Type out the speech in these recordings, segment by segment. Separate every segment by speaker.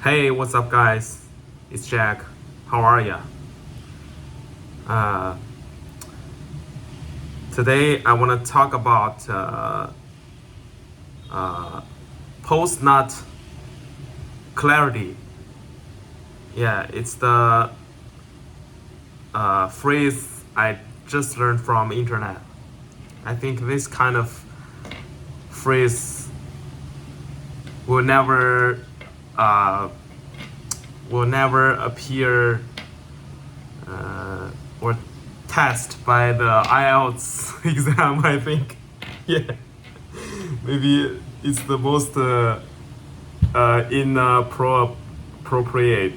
Speaker 1: Hey, what's up, guys? It's Jack. How are ya? Uh, Today, I want to talk about post-nut clarity. Yeah, it's the phrase I just learned from internet. I think this kind of phrase will never uh, appear or test by the IELTS exam. I think, yeah, maybe it's the most inappropriate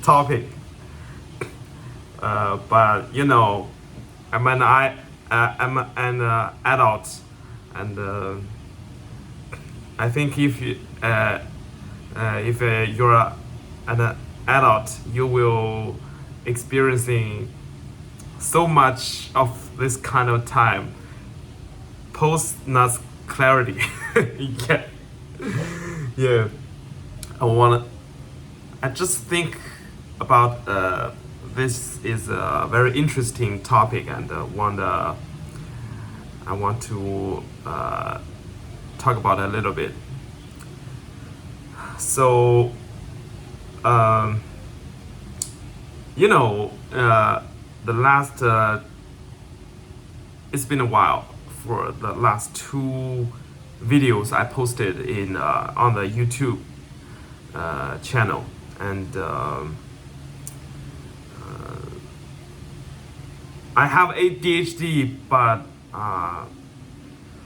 Speaker 1: topic. But I'm an adult, and I think if you're an adult, you will experiencing so much of this kind of time post nut clarity. Yeah, yeah. I just think about this is a very interesting topic, and I want to talk about it a little bit. So, um, the last it's been a while for the last two videos I posted in on the YouTube channel, and I have ADHD, but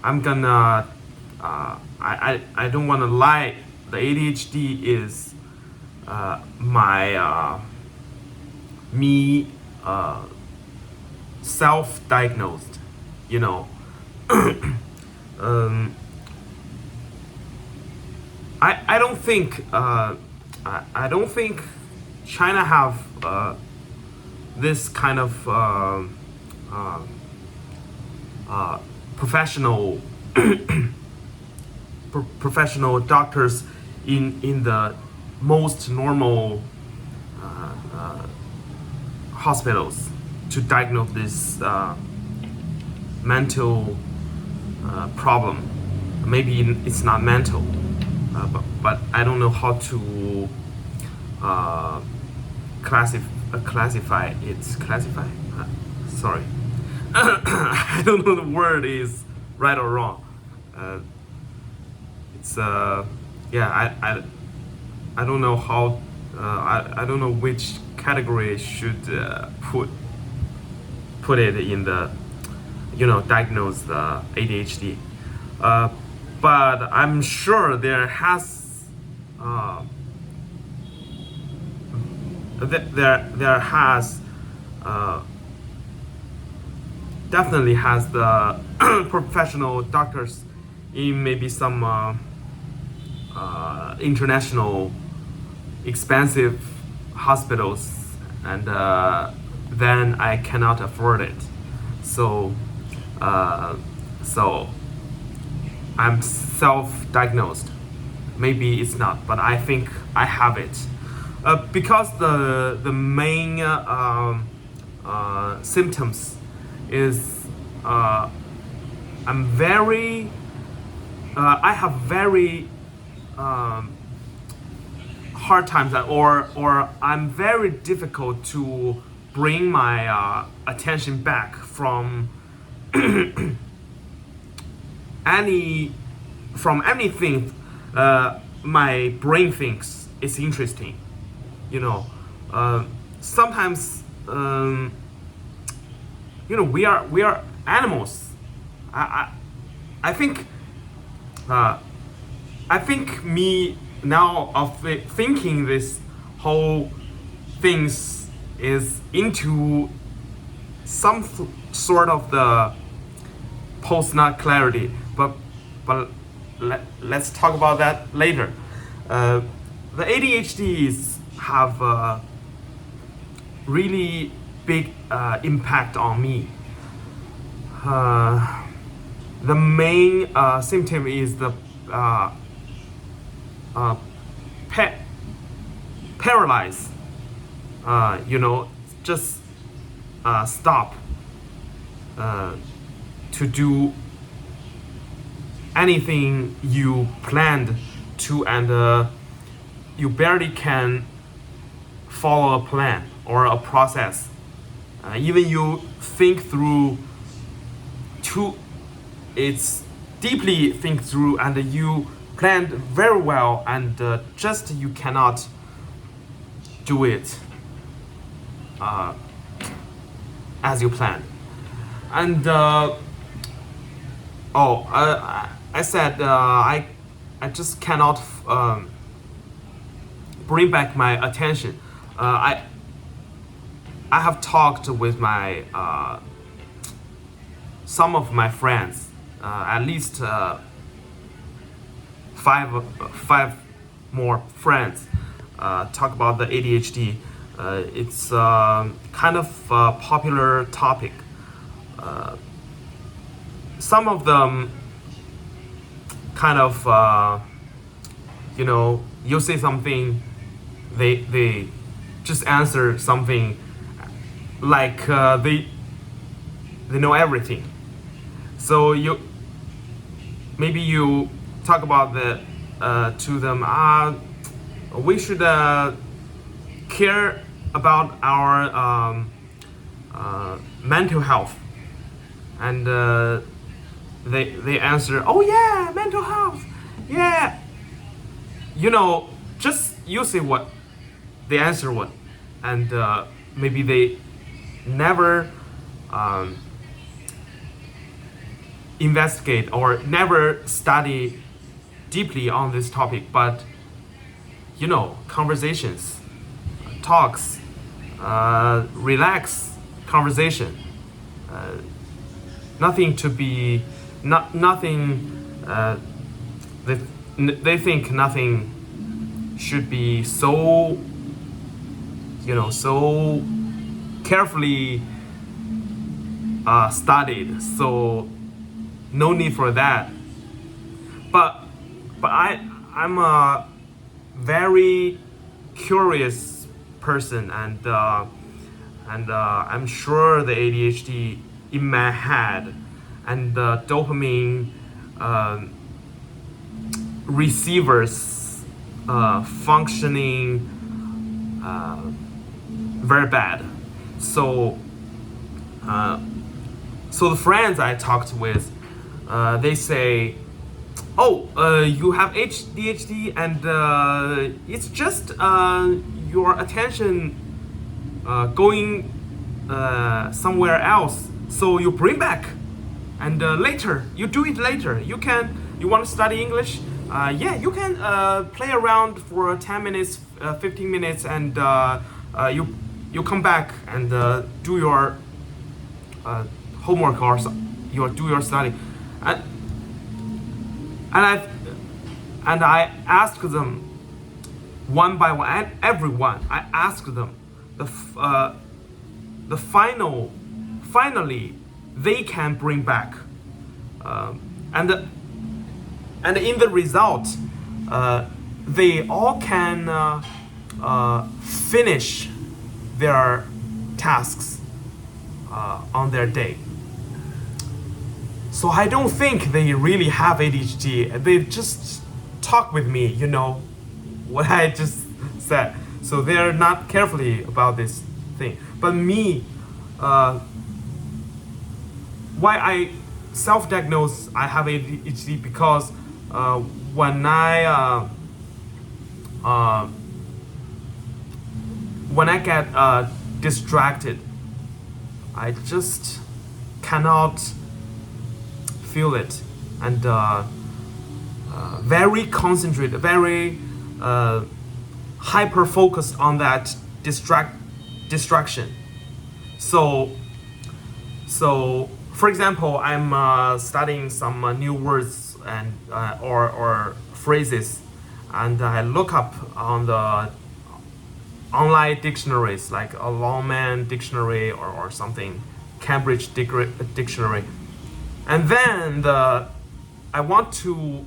Speaker 1: I'm gonna I don't want to lie. The ADHD is my me self-diagnosed. You know, I don't think I don't think China have this kind of professional professional doctors in the most normal hospitals to diagnose this mental problem. Maybe it's not mental, but I don't know how to classify it. Classify? Sorry. I don't know the word is right or wrong. It's yeah, I don't know how I don't know which category should put it in the diagnose the ADHD. But I'm sure there has there has definitely has the professional doctors in maybe some international expensive hospitals, and then I cannot afford it. So so I'm self-diagnosed. Maybe it's not, but I think I have it because the main symptoms is I'm very I have very hard times, or I'm very difficult to bring my attention back from anything my brain thinks is interesting. Sometimes we are animals. I think I think me now of thinking this whole things is into some sort of the post-nut clarity, but let's talk about that later. The ADHDs have really big impact on me. The main symptom is the paralyzed. Just stop to do anything you planned to, and you barely can follow a plan or a process. Even you think through it's deeply think through, and you planned very well, and just you cannot do it as you planned. And I said I just cannot bring back my attention. I have talked with my some of my friends, at least five more friends, talk about the ADHD. It's kind of a popular topic. Some of them kind of you say something, they just answer something like they know everything. So maybe you talk about to them, we should care about our mental health, and they answer, oh yeah, mental health, yeah. Just you say what they answer what, and maybe they never investigate or never study deeply on this topic. But conversations, talks, relax conversation, nothing to be nothing. They think nothing should be so so carefully studied, so no need for that. But I'm a very curious person, and I'm sure the ADHD in my head and the dopamine receivers functioning very bad. So the friends I talked with, they say, oh, you have ADHD, and it's just your attention going somewhere else, so you bring back, and later you do it later. You want to study English, yeah, you can play around for 10 minutes, 15 minutes, and you come back and do your homework, or do your study. And I asked them one by one, and everyone, I asked them finally they can bring back, and in the result, they all can finish their tasks on their day. So I don't think they really have ADHD. They just talk with me, what I just said. So they're not carefully about this thing. But me, why I self-diagnose I have ADHD, because when I get distracted, I just cannot feel it, and very concentrated, very hyper focused on that distraction. So for example, I'm studying some new words and or phrases, and I look up on the online dictionaries, like a Longman dictionary or something, Cambridge dictionary. And then I want to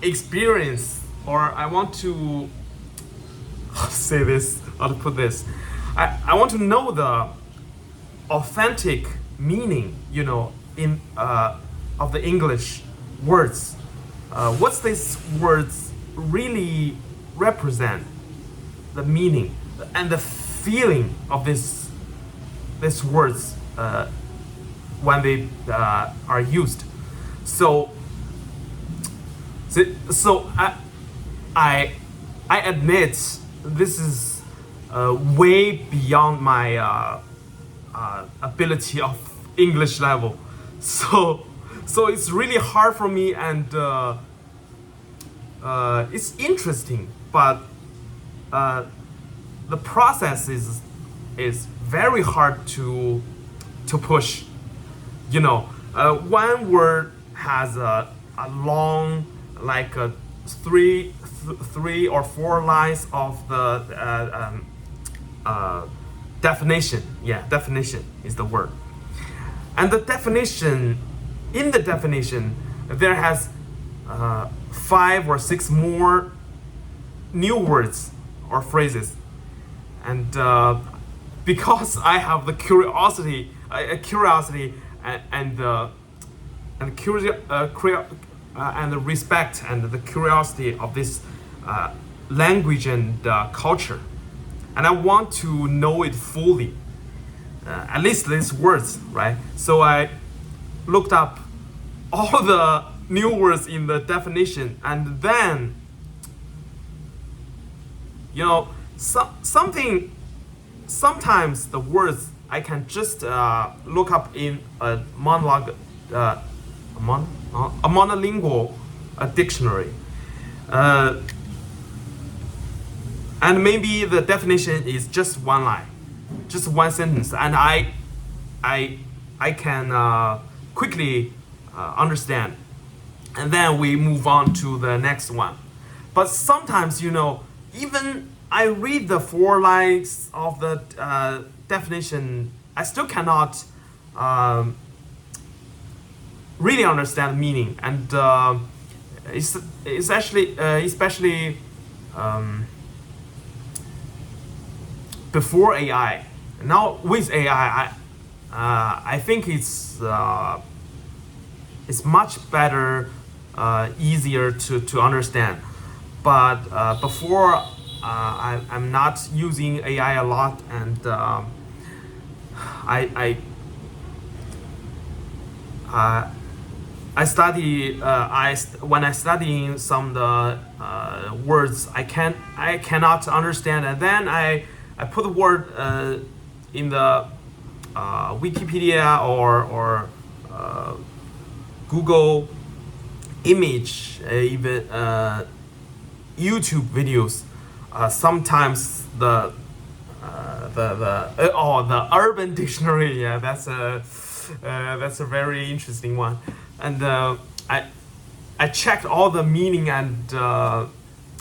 Speaker 1: experience, or I want to how to say this, how to put this. I want to know the authentic meaning, in of the English words. What's these words really represent? The meaning and the feeling of these words when they are used. So I admit this is way beyond my ability of English level. So it's really hard for me, and it's interesting, but the process is very hard to push. One word has a long, like three or four lines of the definition. Yeah, definition is the word. And in the definition, there has 5 or 6 more new words or phrases. And because I have the curiosity and the respect and the curiosity of this language and culture, and I want to know it fully, at least these words, right? So I looked up all the new words in the definition, and then sometimes the words I can just look up in a monolingual dictionary, and maybe the definition is just one line, just one sentence, and I can quickly understand, and then we move on to the next one. But sometimes, even I read the 4 lines of the definition, I still cannot really understand meaning, and it's actually especially before AI. Now with AI, I think it's much better, easier to understand. But before, I'm not using AI a lot, and I study. When I study some of the words, I cannot understand, and then I put the word in the Wikipedia or Google image, even YouTube videos. Sometimes the Urban Dictionary, yeah, that's a very interesting one, and I checked all the meaning, and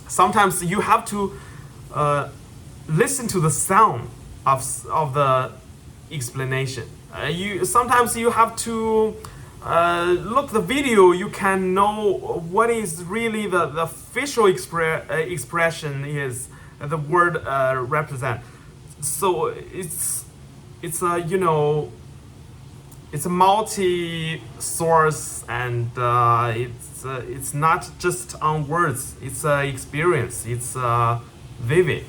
Speaker 1: sometimes you have to listen to the sound of the explanation. Sometimes you have to look the video. You can know what is really the facial expression is the word represent. So it's a it's a multi-source, and it's not just on words. It's a experience. It's vivid.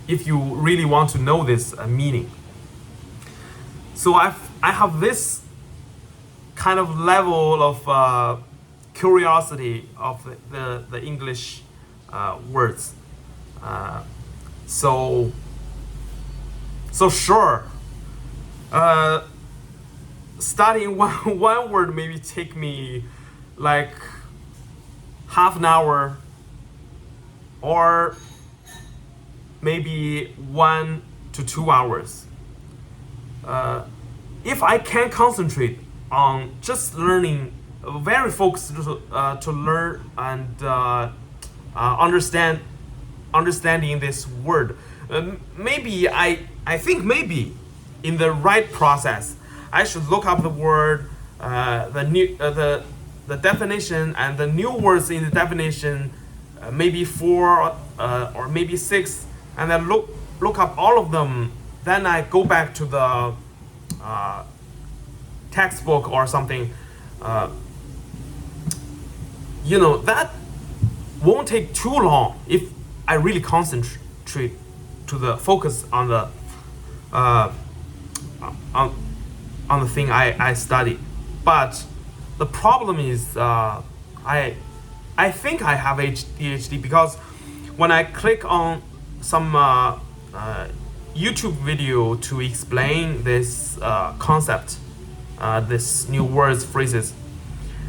Speaker 1: If you really want to know this meaning. So I have this kind of level of curiosity of the English words. So sure, studying one word maybe take me like half an hour, or maybe 1 to 2 hours. If I can concentrate on just learning, very focused to learn and understanding this word, maybe I think maybe in the right process, I should look up the word, the the definition and the new words in the definition, maybe 4 or maybe 6, and then look up all of them. Then I go back to the textbook or something. That won't take too long if I really concentrate to the focus on the on the thing I study. But the problem is I think I have ADHD because when I click on some YouTube video to explain this concept, this new words, phrases,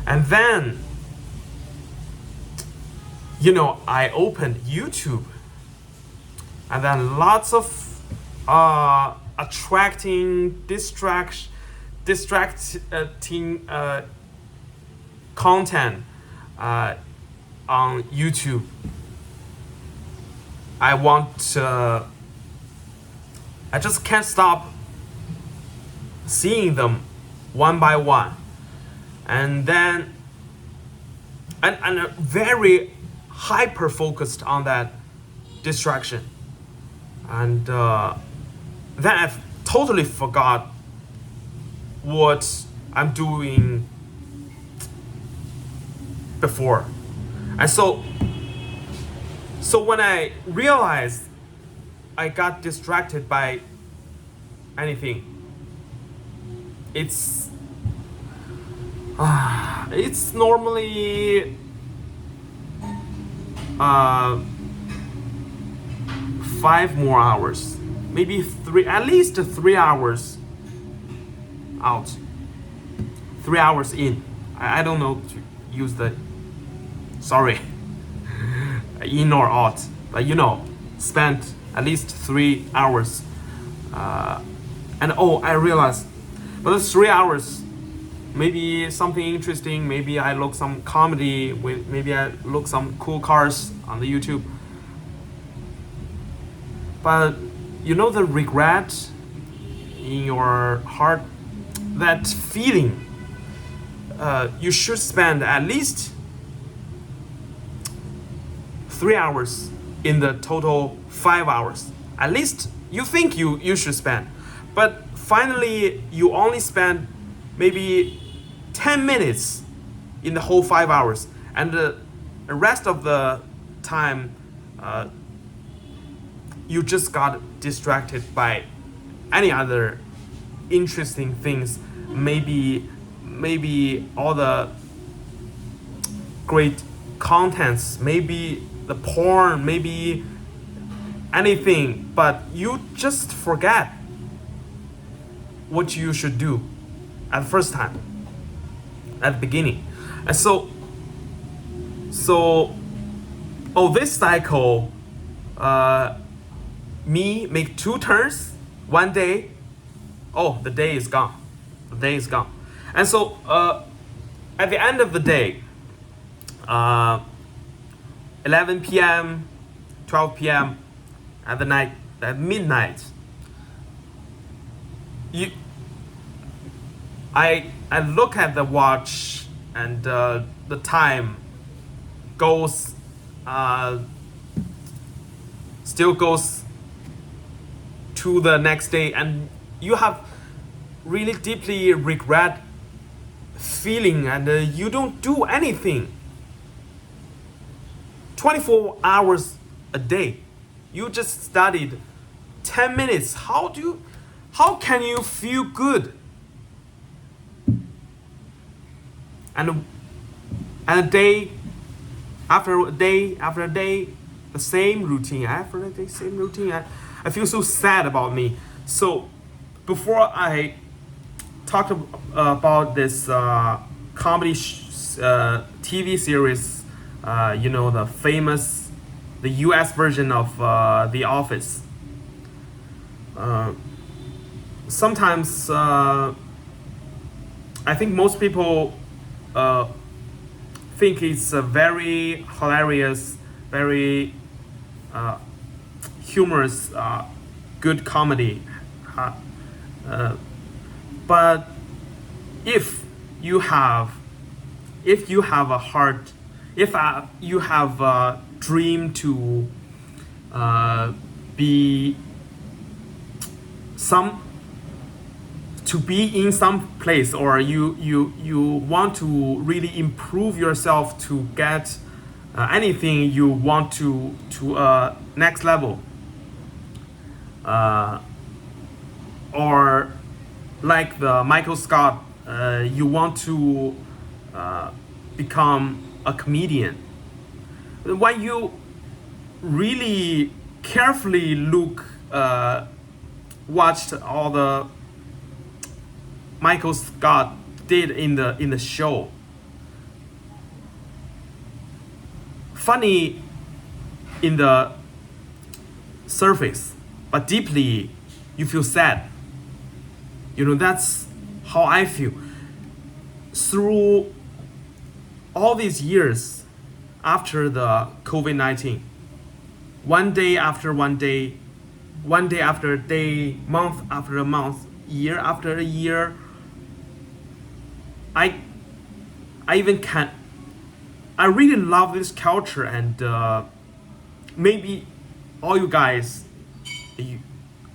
Speaker 1: and then I opened YouTube, and then lots of distracting content on YouTube. I just can't stop seeing them one by one, and then and very hyper focused on that distraction, and then I totally forgot what I'm doing before. And so when I realized I got distracted by anything, it's normally 5 more hours, maybe 3, at least 3 hours out, 3 hours in. I don't know to use the in or out, but spent at least 3 hours, and I realized, but the 3 hours, maybe something interesting, maybe I look some comedy, maybe I look some cool cars on the YouTube, but the regret in your heart, that feeling, you should spend at least 3 hours in the total 5 hours. At least you think you should spend. But finally, you only spend maybe 10 minutes in the whole 5 hours. And the rest of the time, you just got distracted by any other interesting things. Maybe all the great contents, maybe the porn, maybe anything, but you just forget what you should do at the first time, at the beginning. And so this cycle, me make 2 turns one day, the day is gone. And so at the end of the day, 11 p.m., 12 p.m. at midnight, I look at the watch, and the time goes, still goes to the next day, and you have really deeply regret feeling, and you don't do anything 24 hours a day. You just studied 10 minutes. How can you feel good? And a day after day after day, the same routine. After a day, same routine. I feel so sad about me. So before I talked about this comedy TV series, the famous, the US version of The Office. Sometimes I think most people think it's a very hilarious, very humorous, good comedy. But if you have if you have a heart, if you have a dream to be some to be in some place, or you want to really improve yourself to get anything you want to next level, or like the Michael Scott, you want to become a comedian. When you really carefully watched all the Michael Scott did in the show, funny in the surface, but deeply you feel sad. That's how I feel. Through all these years after the COVID-19, one day after one day, one day after day, month after a month, year after a year, I really love this culture, and maybe all you guys,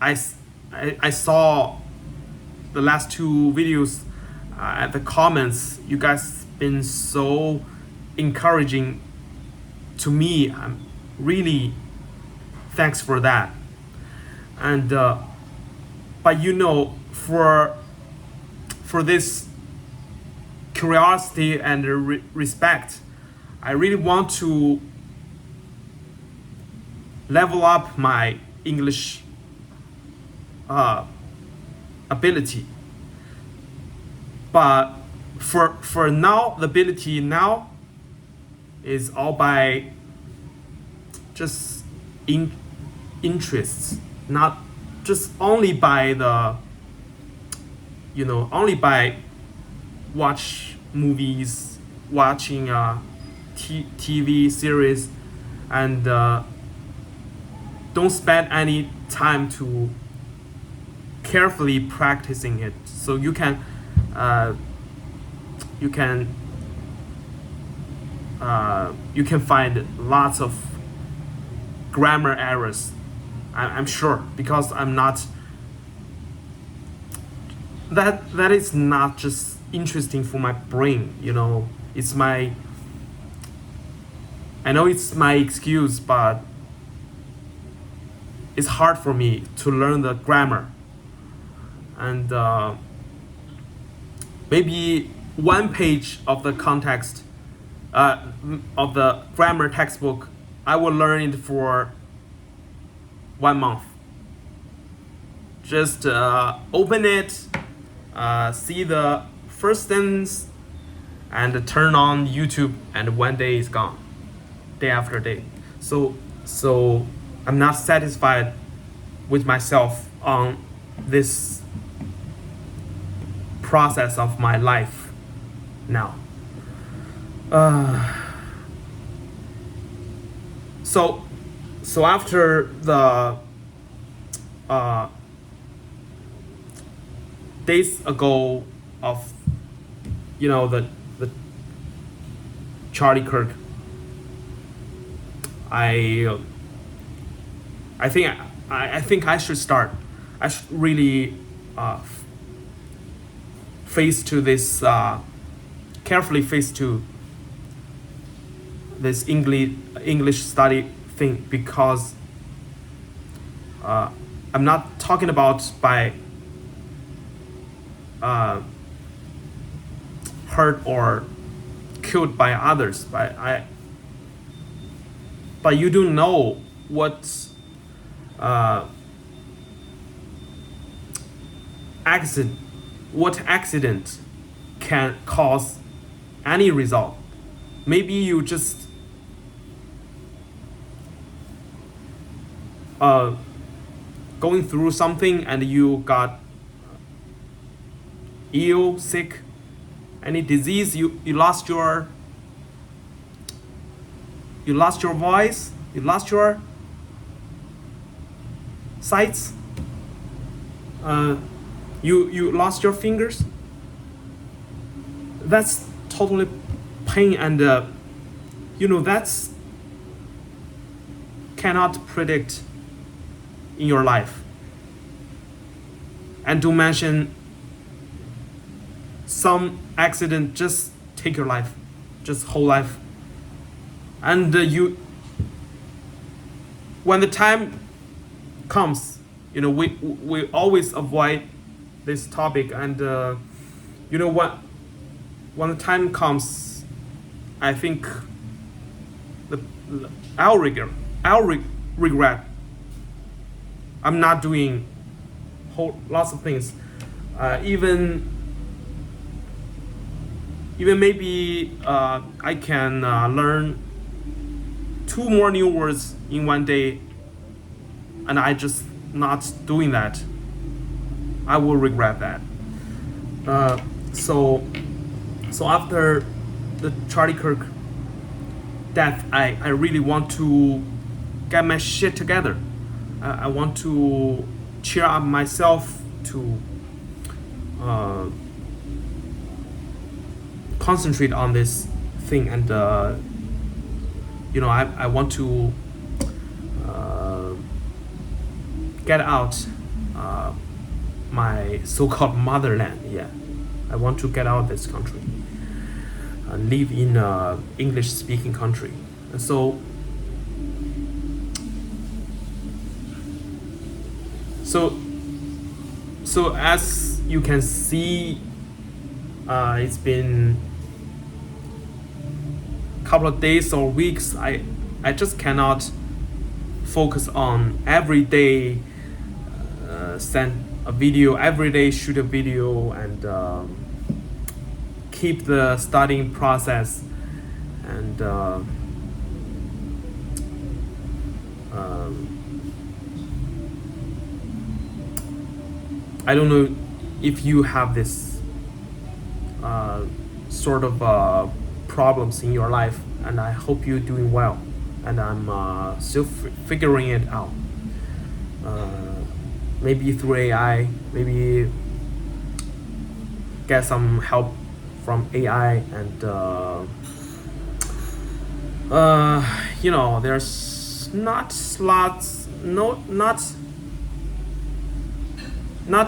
Speaker 1: I saw the last two videos, at the comments, you guys been so encouraging to me. I'm really thanks for that. And but for this curiosity and respect, I really want to level up my English ability. But for now, the ability now is all by just interests, not just only by only by watch movies, watching TV series, and don't spend any time to carefully practicing it. So you can find lots of grammar errors. I'm sure, because I'm not. That is not just interesting for my brain. It's my. I know it's my excuse, but it's hard for me to learn the grammar. And maybe one page of the context of the grammar textbook, I will learn it for 1 month. Just open it, see the first sentence, and turn on YouTube, and one day is gone, day after day. So I'm not satisfied with myself on this process of my life now. So after the days ago of the Charlie Kirk, I think I should start. I should really carefully face to this English study thing, because I'm not talking about by hurt or killed by others, but you don't know what accident can cause any result. Maybe you just going through something and you got ill, sick, any disease, you lost your voice, you lost your sights, you lost your fingers. That's totally pain, and that's cannot predict in your life. And to mention some accident just take your life, just whole life. And when the time comes, we always avoid this topic. And when the time comes, I think I'll regret. I'm not doing lots of things. Even maybe I can learn 2 more new words in one day, and I just not doing that. I will regret that. So after the Charlie Kirk death, I really want to get my shit together. I want to cheer up myself, to concentrate on this thing, and I want to get out my so-called motherland. Yeah, I want to get out of this country and live in a English-speaking country. And so as you can see, it's been a couple of days or weeks. I just cannot focus on every day send a video, every day shoot a video, and keep the studying process. And I don't know if you have this sort of problems in your life, and I hope you're doing well. And I'm still figuring it out. Maybe through AI, maybe get some help from AI, and there's not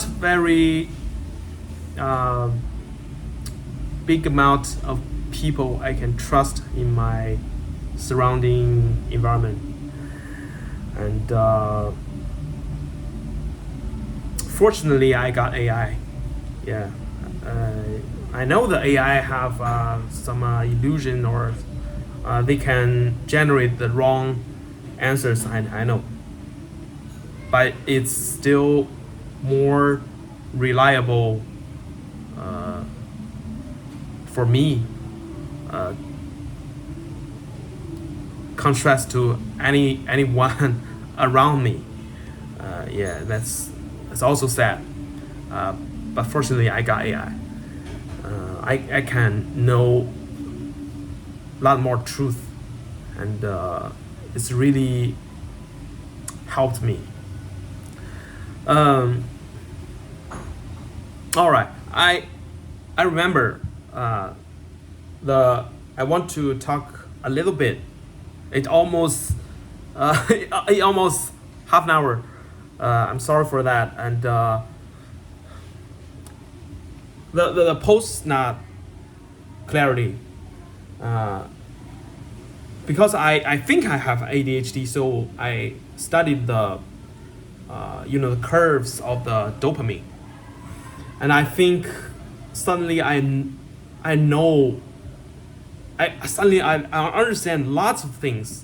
Speaker 1: very big amount of people I can trust in my surrounding environment. And fortunately, I got AI. Yeah, I know the AI have some illusion, or they can generate the wrong answers. I know, but it's still more reliable for me, contrast to anyone around me. Yeah, that's also sad. But fortunately, I got AI. I can know a lot more truth, and it's really helped me. All right, I remember I want to talk a little bit. It almost half an hour. I'm sorry for that. And the post not clarity, because I think I have ADHD, so I studied the the curves of the dopamine, and I think suddenly I know. I understand lots of things,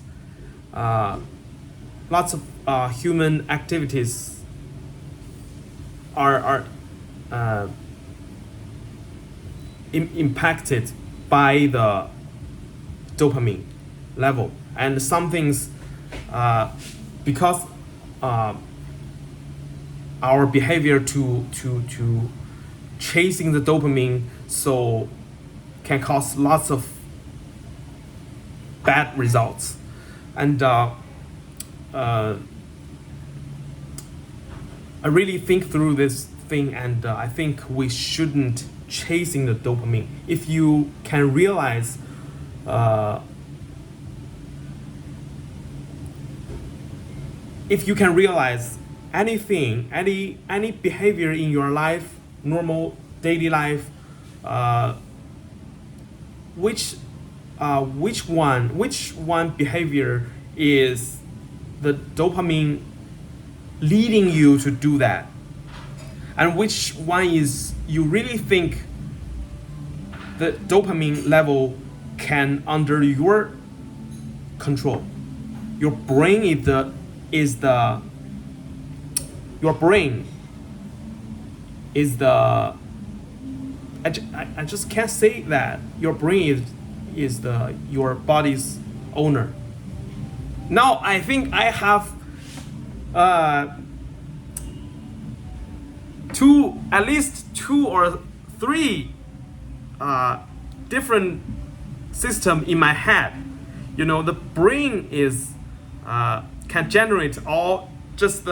Speaker 1: lots of human activities are impacted by the dopamine level, and some things because our behavior to chasing the dopamine, so can cause lots of bad results. And I really think through this thing, and I think we shouldn't chasing the dopamine. If you can realize uh, if you can realize anything, any behavior in your life, normal daily life, uh, which which one behavior is the dopamine leading you to do that, and which one is you really think the dopamine level can under your control. Your brain your brain is the I just can't say that your brain is the your body's owner. Now I think I have at least two or three different system in my head. You know, the brain is can generate all just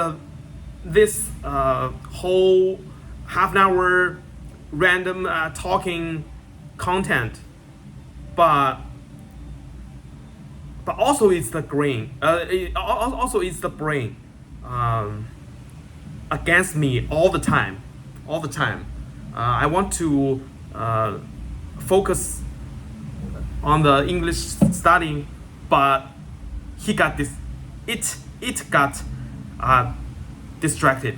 Speaker 1: this whole half an hour random talking content, but also it's the brain. Also it's the brain against me all the time. I want to focus on the English studying, but he got this. It got distracted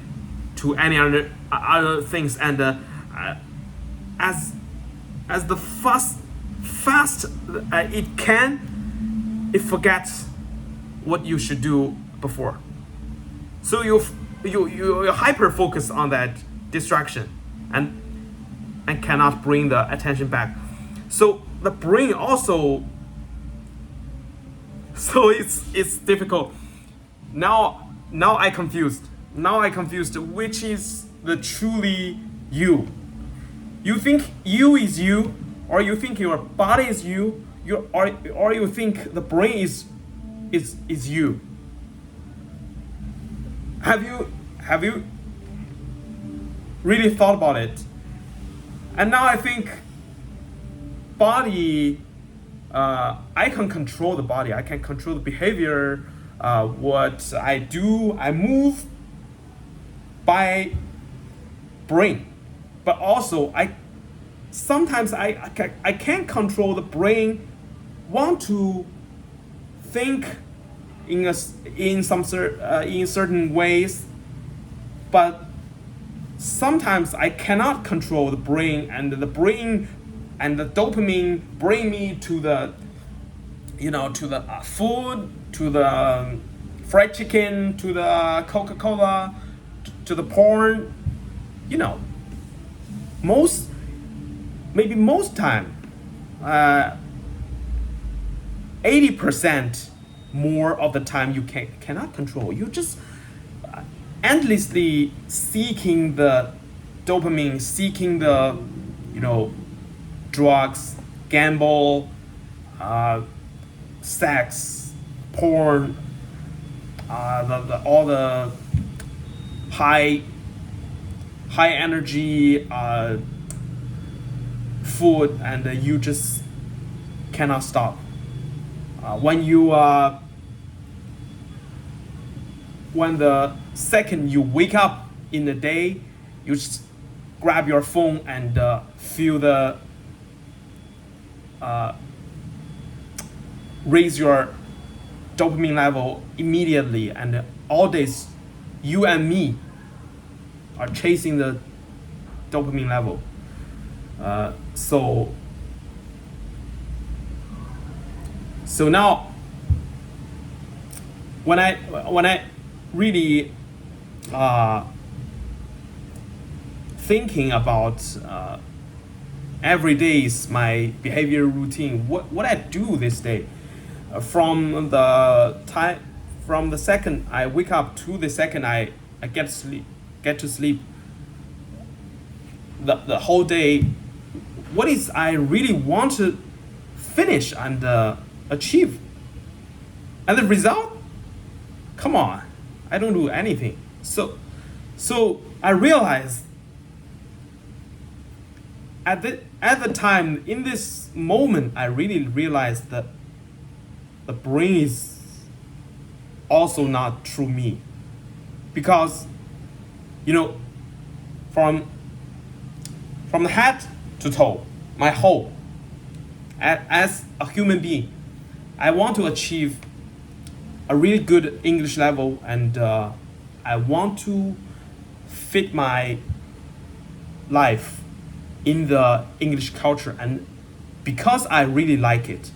Speaker 1: to any other things, and as the fast it forgets what you should do before. So you hyper focus on that distraction and cannot bring the attention back. So the brain also, so it's difficult. Now I confused which is the truly you. You think you is you, or you think your body is you, or you think the brain is you. Have you really thought about it? And now I think body, I can control the body. I can control the behavior, what I do. I move by brain, but also sometimes I can't control the brain. Want to think in certain ways, but sometimes I cannot control the brain, and the dopamine bring me to the food, to the fried chicken, to the Coca-Cola, to the porn. Most time, 80% more of the time you cannot control. You just endlessly seeking the dopamine, seeking the drugs, gamble, sex, porn, all the high energy food, and you just cannot stop. When the second you wake up in the day, you just grab your phone and feel the raise your dopamine level immediately, and all days you and me are chasing the dopamine level. So now when I really thinking about every day's my behavior routine, what I do this day, from the second I wake up to the second I get to sleep, the whole day, what is I really want to finish and achieve, and the result, come on, I don't do anything. So I realized at the time, in this moment, I really realized that the brain is also not true me, because from the head to toe, my whole, as a human being, I want to achieve a really good English level, and I want to fit my life in the English culture, and because I really like it,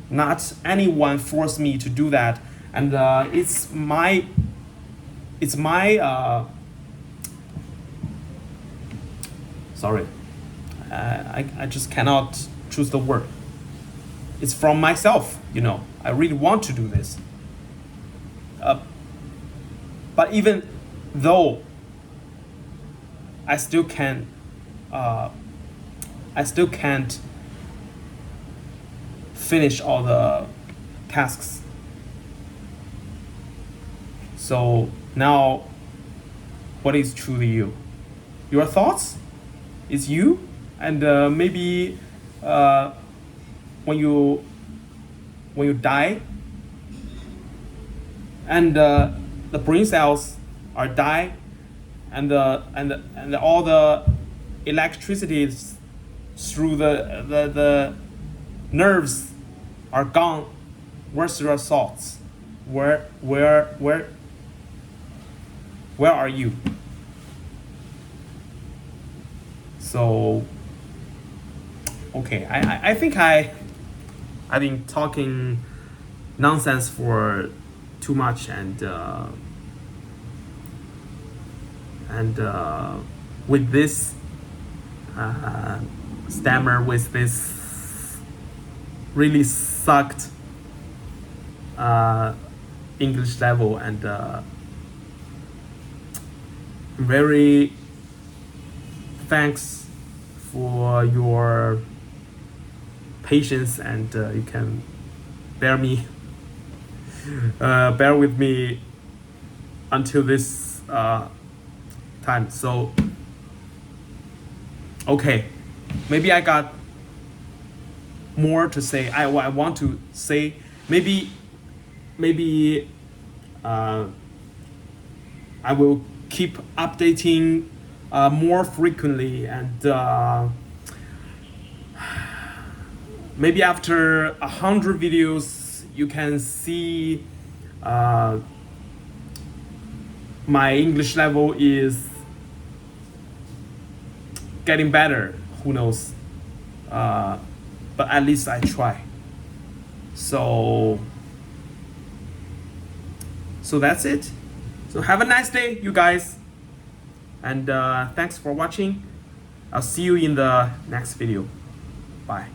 Speaker 1: not anyone forced me to do that, and it's my sorry, I just cannot choose the word. It's from myself, I really want to do this. But even though I still can't finish all the tasks. So now, what is truly you? Your thoughts is you, and maybe when you die, and the brain cells are die, and all the electricity through the nerves are gone. Where's your thoughts? Where are you? So okay, I think I've been talking nonsense for too much, and with this stammer, with this really sucked English level, and very thanks for your patience, and you can bear with me until this time. So okay, maybe I got more to say. I want to say, maybe I will keep updating more frequently, and maybe after 100 videos you can see my English level is getting better. Who knows? But at least I try. So that's it. So have a nice day, you guys, and thanks for watching. I'll see you in the next video. Bye.